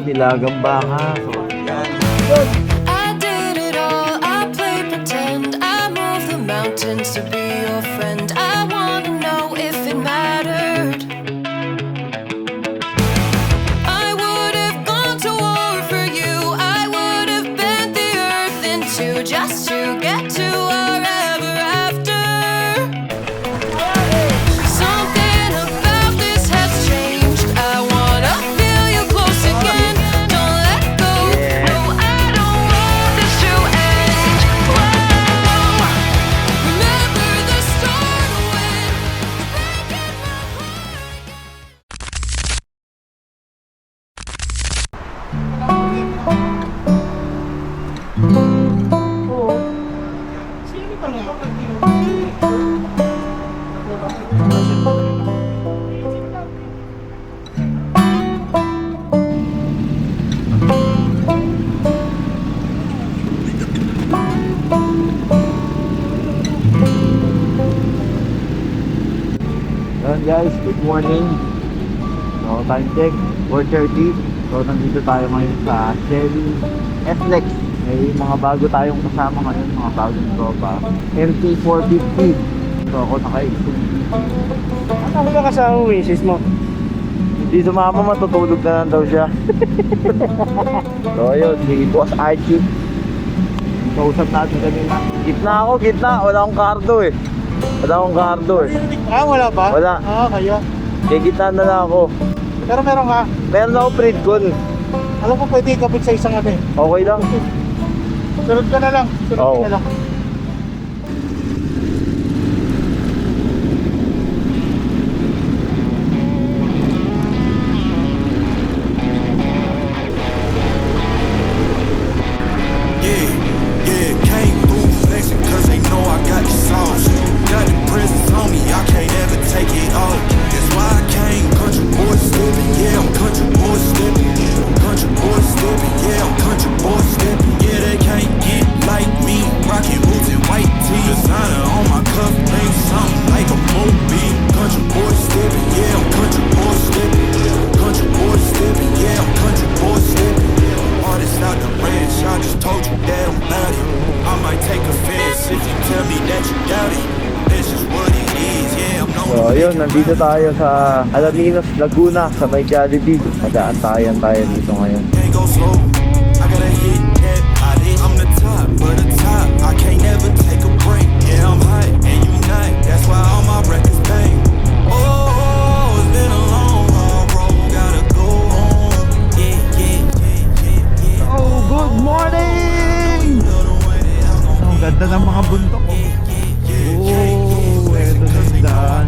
nilagang baka. So, yan. I did it all, I played pretend. I moved the mountains to be your friend. I wanna know if it mattered. I would have gone to war for you. I would have bent the earth in two just to get to our ever after. Something about this has changed. I wanna feel you close again. Don't let go. No, I don't want this to end. Whoa. Remember the start when you're breaking my heart. Yan guys, good morning. So, time check, 4:30. So, nandito tayo ngayon sa Shelly SLEX. May mga bago tayong kasama ngayon, mga bagong tropa. MT450. So, ako naka-exit. Ano ba kasama mo, misis mo? Hindi sumama, matutulog na lang daw siya. So, ayun, si Boss Archie. Kausap natin kanina. Gitna ako, gitna. Wala akong kardo eh. Wala akong kardo eh. Ah, wala ba? Wala. Ah, kaya. Kaya gitna na lang ako. Pero meron ka. Meron ako pre-con. Alam ko pwede ikabit sa isang ano eh. Okay lang. Sunod ka na lang. Sunod Oo. ka na lang. Yeah, came through flexing cause they know I got the sauce. Got the presents on me, I can't ever take it off. That's why I came, country boy stepping, yeah, I'm country boy stepping. Country boy stepping, yeah, I'm country boy stepping. Yeah, they can't get like me, rocking boots and white tee. Designer on my cuff, ain't something like a movie. Country boy stepping, yeah, I'm country boy stepping. Country boy stepping, yeah, I'm country boy stepping. Artist out the ranch, I just told you that I'm about it. I might take offense if you tell me that you doubt it. That's just what it is, yeah, I'm known. So ayun, nandito tayo sa Alaminos, Laguna, sa may Jollibee. Mag-aantayan tayo dito ngayon. Can't go slow, I gotta hit that body. I'm the top, but the top, I can't never take a break. Yeah, I'm hot and you not, that's why all my records bang. Oh, it's been a long, hard road, gotta go home. Yeah, yeah, yeah, yeah, yeah. Oh, good morning! Ang ganda ng mga bundok. Oh, eto na yung daan.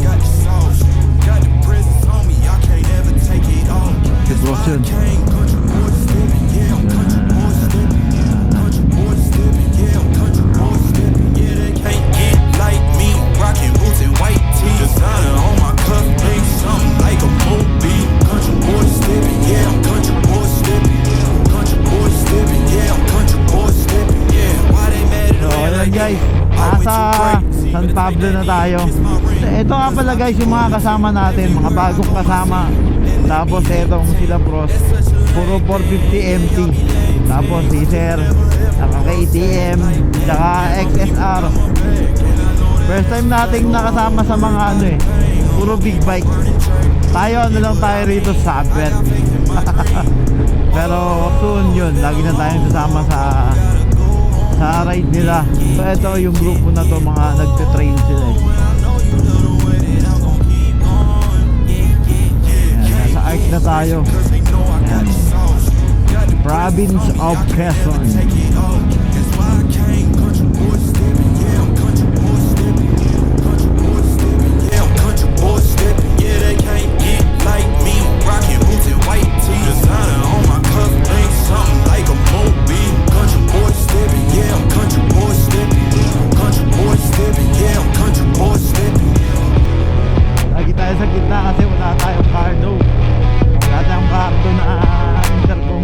Sitwasyon. So, ayan guys, nasa San Pablo na tayo. So, ito nga pala guys yung mga kasama natin, mga bagong kasama. Tapos etong sila pros, puro 450 MT. Tapos si Sir, naka KTM, tsaka XSR. First time nating nakasama sa mga ano eh, puro big bike. Tayo ano lang tayo rito sa Abet. Pero soon yun, lagi na tayong kasama sa ride nila. So ito yung grupo na to, mga nagte-trail sila eh. Ayan, nasa arc na tayo. Ayan. Province of Quezon. Lagi tayo sa gitna kasi wala tayong cardo. Wala tayong cardo na intercom.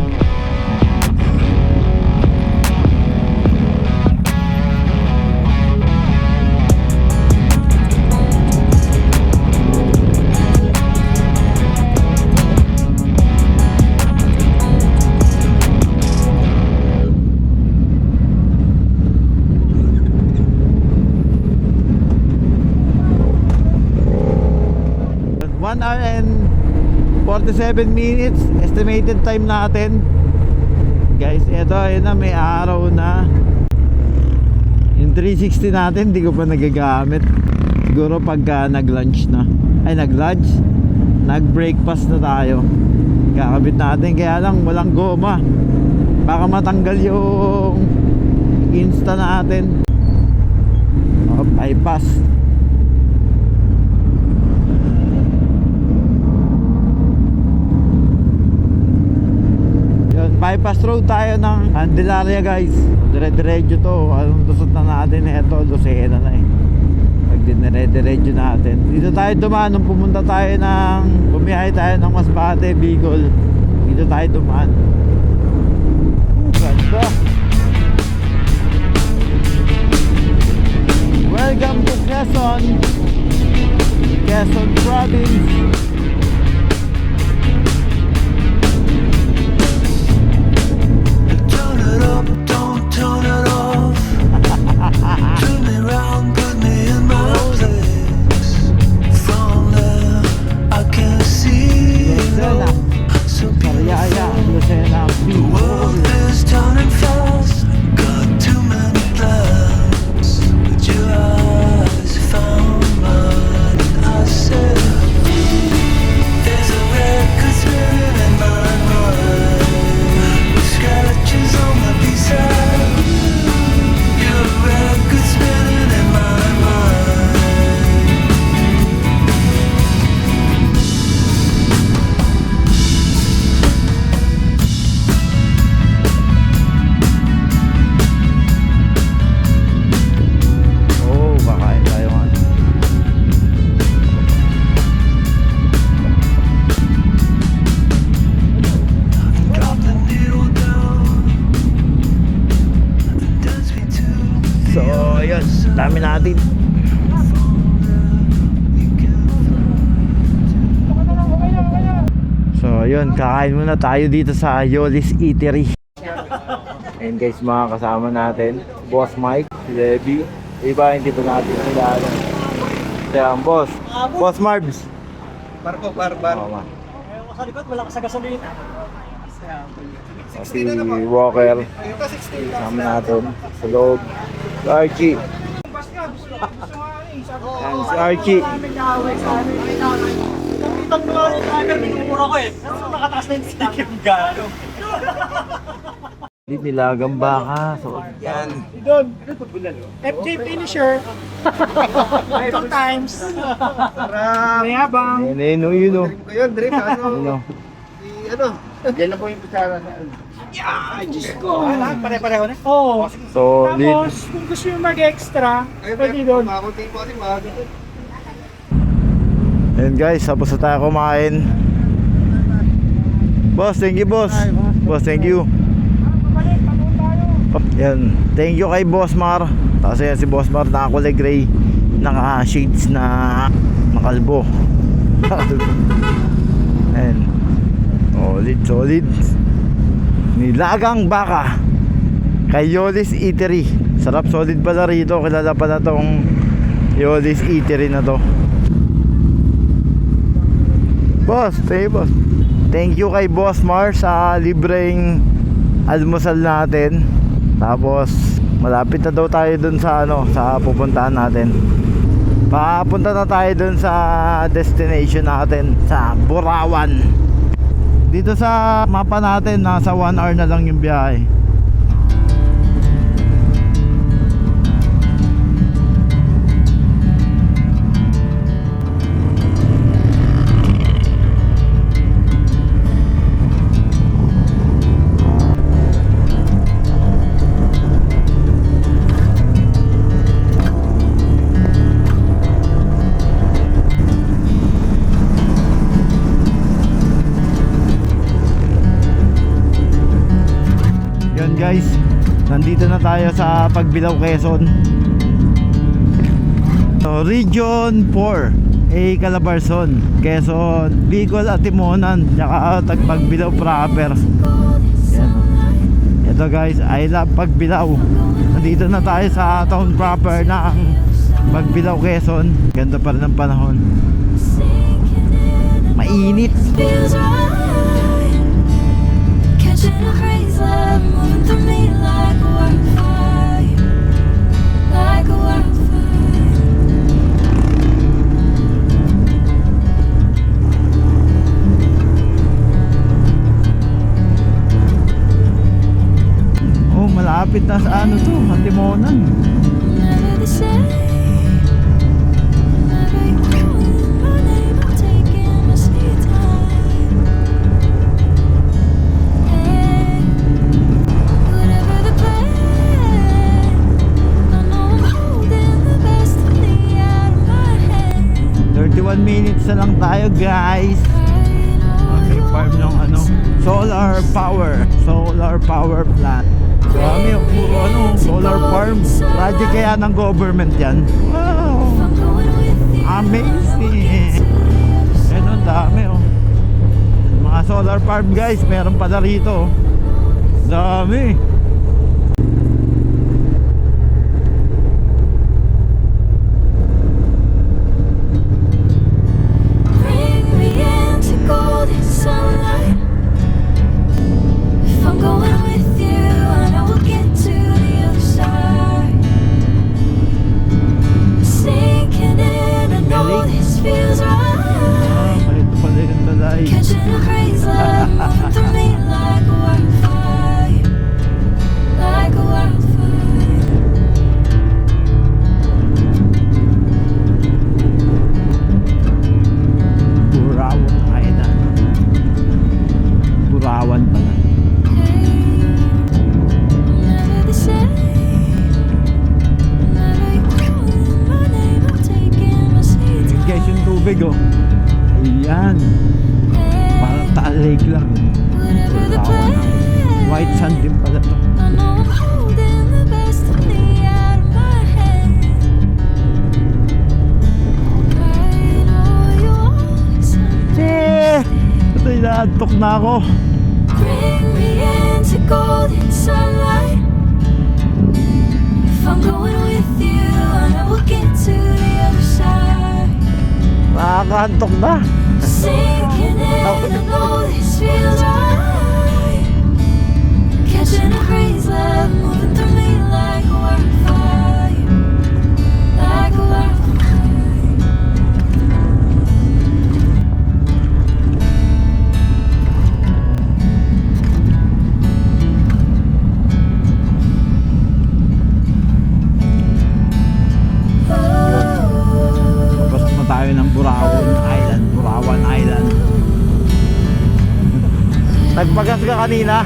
1 hour and 47 minutes estimated time natin. Guys, eto, ayun na, may araw na. Yung 360 natin, hindi ko pa nagagamit. Siguro pagka nag-lunch na. Ay, nag-lunch. Nag-breakfast na tayo. Kakabit natin, kaya lang walang goma. Baka matanggal yung Insta natin. Oh, bypass. Yun, bypass road tayo ng Candelaria, guys. Dire-diretso to. Anong tusot na natin? Eto, Lucena na eh. Pag dinire-diretso natin, dito tayo dumaan nung pumunta tayo ng bumiyahe tayo ng Masbate, Bicol. Dito tayo dumaan. Ganda. Welcome to Quezon, Quezon Province. Turn it up, don't turn it off. Turn me round, put me in my place. From there, I can see it Lucena, all. So Sariaya, beautiful. Lucena, The Bicol. world is turning fast. Got too many plans, but your eyes found mine. I said, there's a record spinning in my mind, with scratches on the B-side. Your record spinning in my mind. Oh, kakain tayo nga. Drop the needle down and dance me to So, yun, dami natin. So, yun, kakain muna tayo dito sa Yolis Eatery. And guys, mga kasama natin, Boss Mike, si Levi, iba hindi pa natin kilala. Kaya ang boss, Boss Marbs. Barko, barbar. Oo, Sa likod, wala ka sa gasolina. si Walker, kasama natin sa loob. Si Archie. Yan, si Archie. Itong mga driver, minumura ko eh. Nakataas na yung stick yung gano. Nilagang baka. So, yan. Doon, FJ finisher. 2 times. Mayabang. Ayun, yun, o. Yun, Dre, Ano? Yan na po yung kutsara na. Diyos ko. Pare-pareho na? Oo. Solid. Tapos, kung gusto nyo mag-extra, pwede doon. Ayun guys, tapos na tayo kumain. Boss, thank you boss. Boss, thank you. Yan, thank you kay Boss Mar. Tapos yan si Boss Mar, nakakulay gray, naka shades na makalbo. Ayan, solid. Nilagang baka kay Yolis Eatery. Sarap, solid pala rito. Kilala pala tong Yolis Eatery na to. Boss, boss. Thank you kay Boss Mar sa libreng almusal natin. Tapos malapit na daw tayo dun sa sa pupuntahan natin. Papunta na tayo dun sa destination natin sa Burawan. Dito sa mapa natin, nasa 1 hour na lang yung biyahe. Guys, nandito na tayo sa Pagbilao, Quezon. So, Region 4, Calabarzon, Quezon, Bicol at Timonan, tsaka Pagbilao proper. Yan. Ito guys, I love Pagbilao. Nandito na tayo sa town proper ng Pagbilao, Quezon. Ganda pa rin ang panahon. mainit. Feels right. Catching a craze love moving through me like a wildfire. Like a wildfire. Oh, malapit na sa ano to, Hatimonan. Never the same. Whenever you call my name, I'm taking my sweet time. Hey, whatever the plan, I know I'm holding the best of me out of my hand. 31 minutes na lang tayo, guys. May farm ng ano, solar power plant. Dami yung puro ano, solar farm. Project kaya ng government yan. Wow, amazing. Ano, dami oh. Mga solar farm, guys, meron pala rito. Dami. Bring me into golden sunlight. If I'm going with you, I know we'll get to the other side. Sinking in, I know this feels right. Ito pala yung talay. Catching a craze love moving through me like a wildfire. Like a wildfire. Burawan Island. Burawan pala. Never the same. Whenever you call my name, I'm taking my sweet time. Guys, yung tubig oh. Ayan. Parang Taal Lake lang. Whatever the Burawan. plan, White sand din pala to. I know I'm holding the best of me out of my hand. I know you want something. Eh! Ito, inaantok na ako. Bring me into golden sunlight. If I'm going with you, I know we'll get to the other side. Nakakaantok na. Sinking in, I know this feels right. Catching a craze love moving through me like a wildfire. Like a wildfire. Papasok na tayo ng Burawan Island. Burawan Island. Nagpagas ka kanina?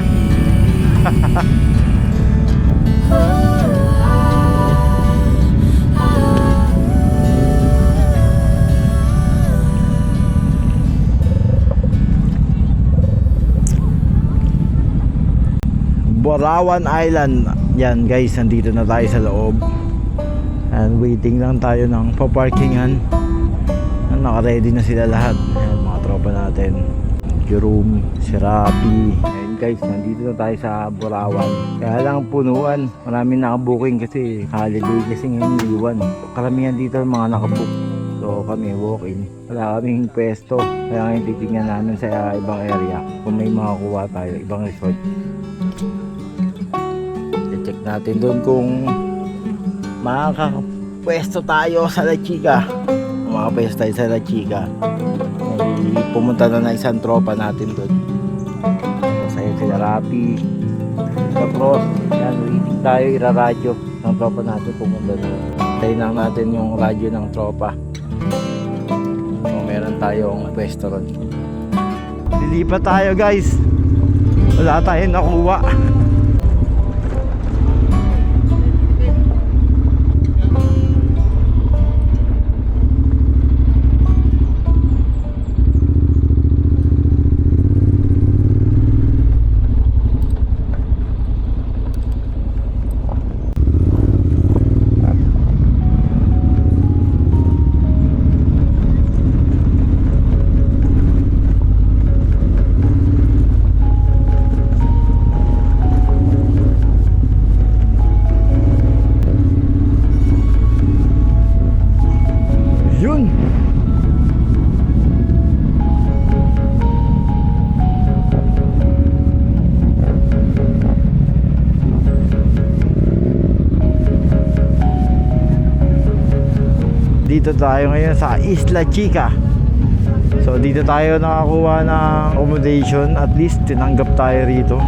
Burawan Island. Yan guys, nandito na tayo sa loob. And waiting lang tayo ng paparkingan. Naka-ready na sila lahat. Ayan, mga tropa natin. Jerome, si Rapi. Ayan guys, nandito na tayo sa Burawan. Kaya lang punuan. Maraming nakabuking kasi holiday kasi ngayon liwan. Karamihan dito mga nakabook. So kami walk-in. Wala kaming pwesto. Kaya ngayon titignan namin sa ibang area kung may makakuha tayo, ibang resort. I-check natin doon kung makakapwesto tayo sa La Chica. Makapwesto tayo sa La Chica. May pumunta na isang tropa natin doon. Sa'yo sila Rapi, sa Cross. Yan, waiting tayo, iraradyo ng tropa natin pumunta doon. Tayo lang natin yung radyo ng tropa. So, meron tayong pwesto ron. Lilipat tayo guys. Wala tayong nakuha. Nandito tayo ngayon sa Isla Chica. So dito tayo nakakuha ng accommodation. At least tinanggap tayo rito.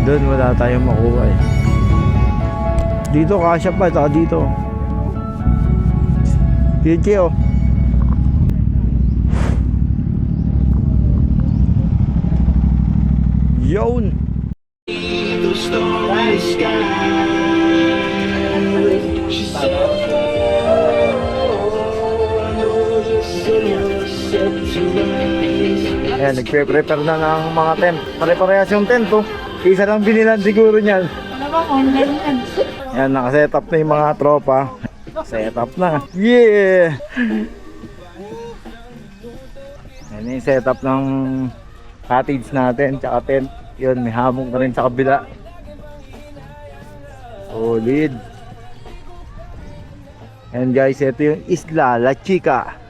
Doon wala tayong makuha eh. Dito kasya pa, saka dito. Dito oh. Yun. Ayan, nagpe-prepare na ng mga tent. Pare-parehas yung tent oh. Isa lang binilan siguro niyan. Ayan, nakasetup na yung mga tropa. Setup na. Yeah! Ayan yung setup ng cottage natin, tsaka tent. Yun, may hamong na rin sa kabila. Solid. And guys, ito yung Isla La Chica.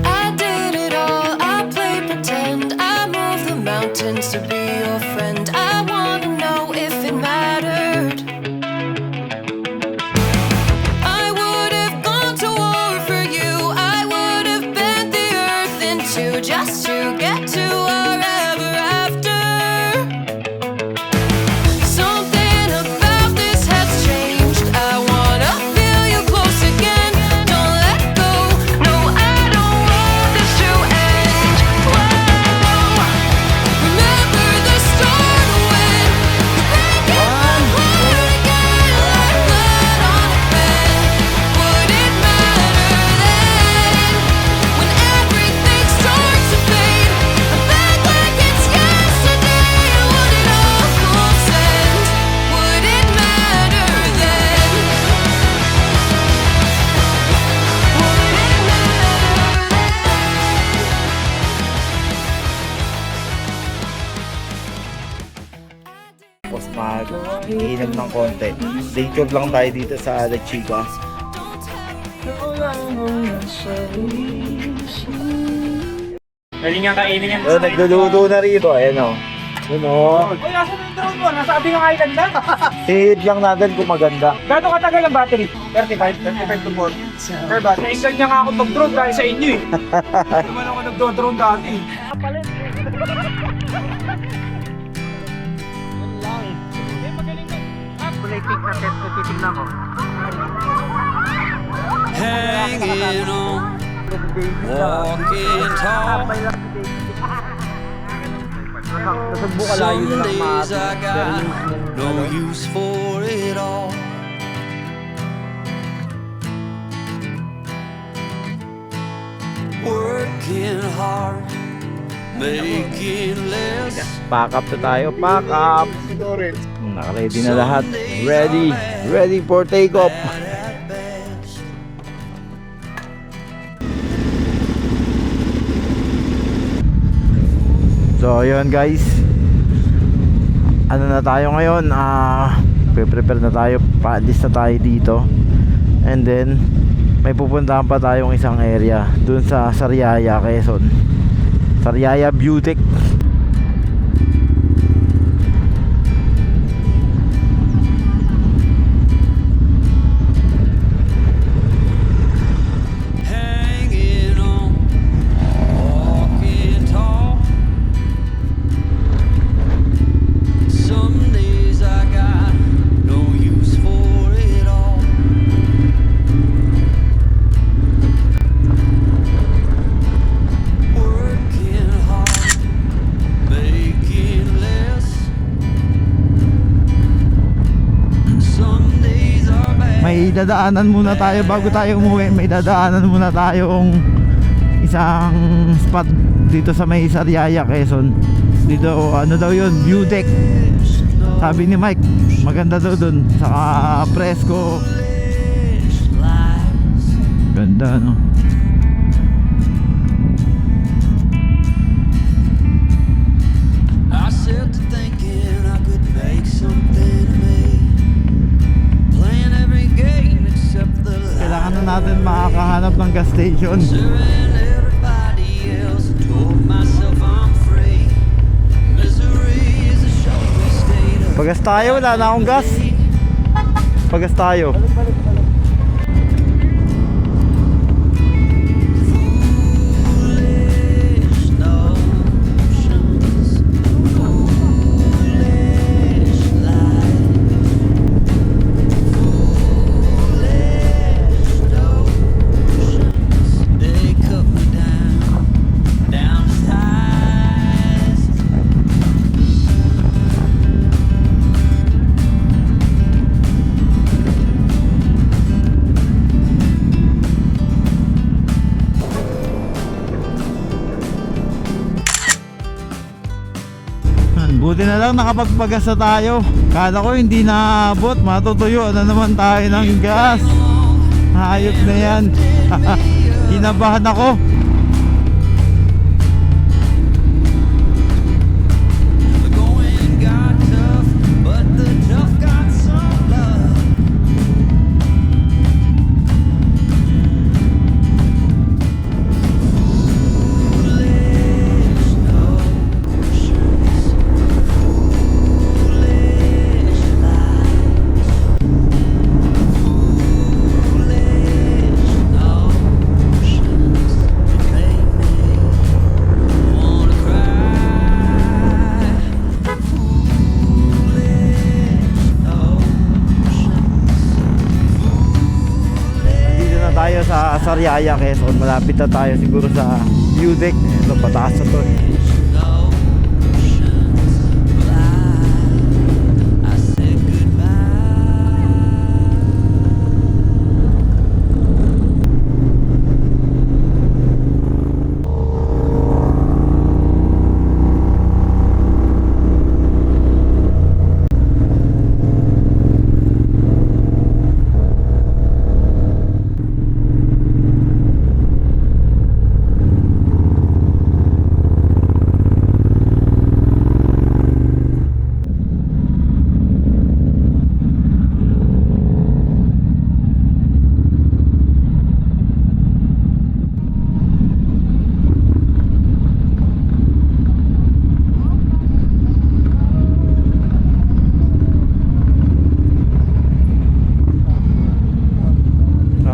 I did it all, I played pretend. I moved the mountains to be your friend. I wanna know if it mattered. I would have gone to war for you. I would have bent the earth in two just to get to our ever after. Something about this has changed. I wanna feel you close again. Don't let go. No, I don't want this to end. Whoa. Remember the start when you break my heart again like blood on a pen. Would it matter then when everything starts to fade? I'm back like it's yesterday. Would it all full send? Would it matter then? Tapos mag-iinom ng konti. Day tour lang tayo dito sa La Chica. Pwede nga kainin yan. So, nagluluto na rito. Ayan o. Yun o. Uy, nasa yung drone mo? Nasa abing ang island na? Hihid lang natin kung maganda. Gano'ng katagal ang battery? 35 to 40. Per bat. Nainggan niya nga ako mag-drone dahil sa inyo eh. Hindi naman ako nag-drone dati. Hanging on, walking tall. Some days I got no use for it all. Working hard, making less. Pack up na tayo. Pack up. Naka-ready na lahat. Ready. Ready for take-off. At best. So yun guys, ano na tayo ngayon, prepare na tayo, paalis na tayo dito. And then may pupuntahan pa tayong isang area dun sa Sariaya, Quezon. Sariaya Beautech. Hanging on, walking tall. Some days I got no use for it all. Working hard, making less. Some days are bad. May dadaanan muna tayo bago tayo umuwi. May dadaanan muna tayong isang spot dito sa may Sariaya, Quezon. Dito, ano daw yun, Beautech. Sabi ni Mike, maganda daw dun. Saka presko. Ganda, no? I set to thinking I could make something of me. Playing every game except the Kailangan na natin makakahanap ng gas station. serving everybody else. I told myself I'm free. Pagas tayo, wala na akong gas. Pagas tayo. They cut me down size. Buti na lang nakapagpagas na tayo. Kala ko hindi naabot, matutuyo na naman tayo ng gas. Hayop na yan. Kinabahan ako. The going got tough, but the tough got some love. Foolish notions, foolish lies, foolish notions that make me wanna cry. Foolish notions, Dito na tayo sa Sariaya, Quezon. Malapit na tayo siguro sa view deck. Ito, pataas na to. I said goodbye.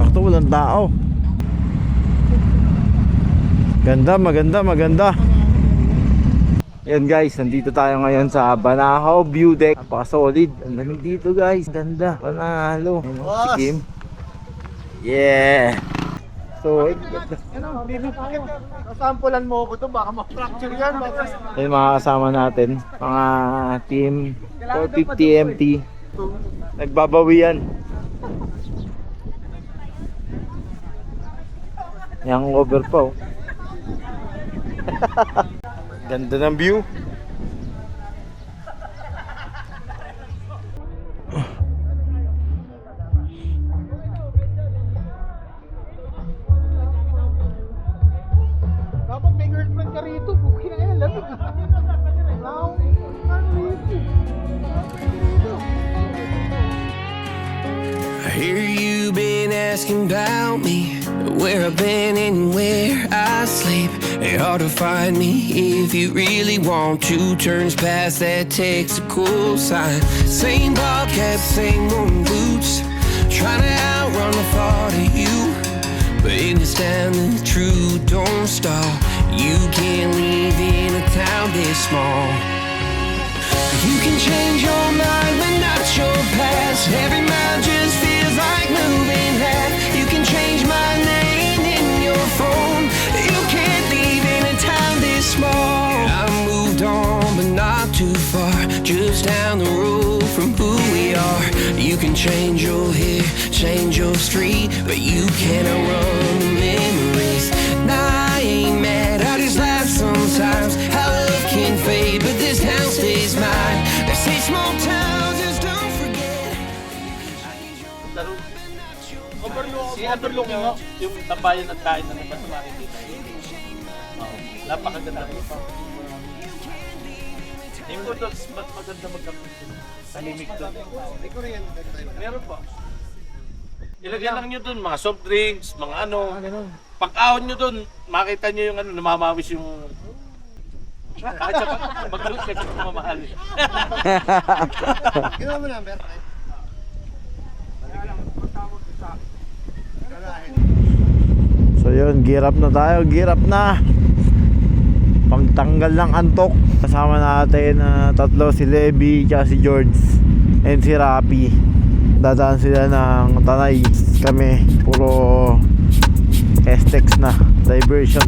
Ito, walang tao. Ganda, maganda. Yan guys, nandito tayo ngayon sa Banahaw View Deck. Napaka-solid. Ang lamig dito guys. Ganda. Panalo. Ayun, si Kim. Yeah. So, Sampulan mo ko to, baka ma-fracture yan. ayun mga kasama natin. Mga team 450 MT. Nagbabawian. Yang over pa oh. Ganda ng view. Dapat may girlfriend ka rito, buki na yan, lamig. I hear you been asking about me, where I've been and where I sleep. It's hard to find me if you really want to. Turns past that takes a cool sign. Same bobcat, same moon boots, trying to outrun the thought of you. But in this town, the truth don't stop. You can't live in a town this small. You can change your mind, but not your past. Every mile just feels like moving half. You can change my name in your phone. You can't live in a town this small. I moved on, but not too far. Just down the road from who we are. You can change your hair, change your street, but you cannot run the memories. Nah, I ain't mad, I just laugh sometimes. How love can fade, but this town stays mine. They say small towns just don't forget. Si Underlook yung tambayan ng kain na naman sa makikita. Napakaganda rin. Yung doon, mas maganda magkapit. Tahimik doon. Meron pa. Ilagyan lang nyo doon, mga soft drinks, mga ano. Pag-ahon nyo doon, makita nyo yung ano, namamawis yung At saka, magkaroon ka sa mamahal. So yun, gear up na tayo, gear up na. Pagtanggal ng antok. Kasama natin na tatlo, si Levi, tsaka si George, and si Rapi. Dadaan sila ng Tanay. Kami, puro Estex na, diversion.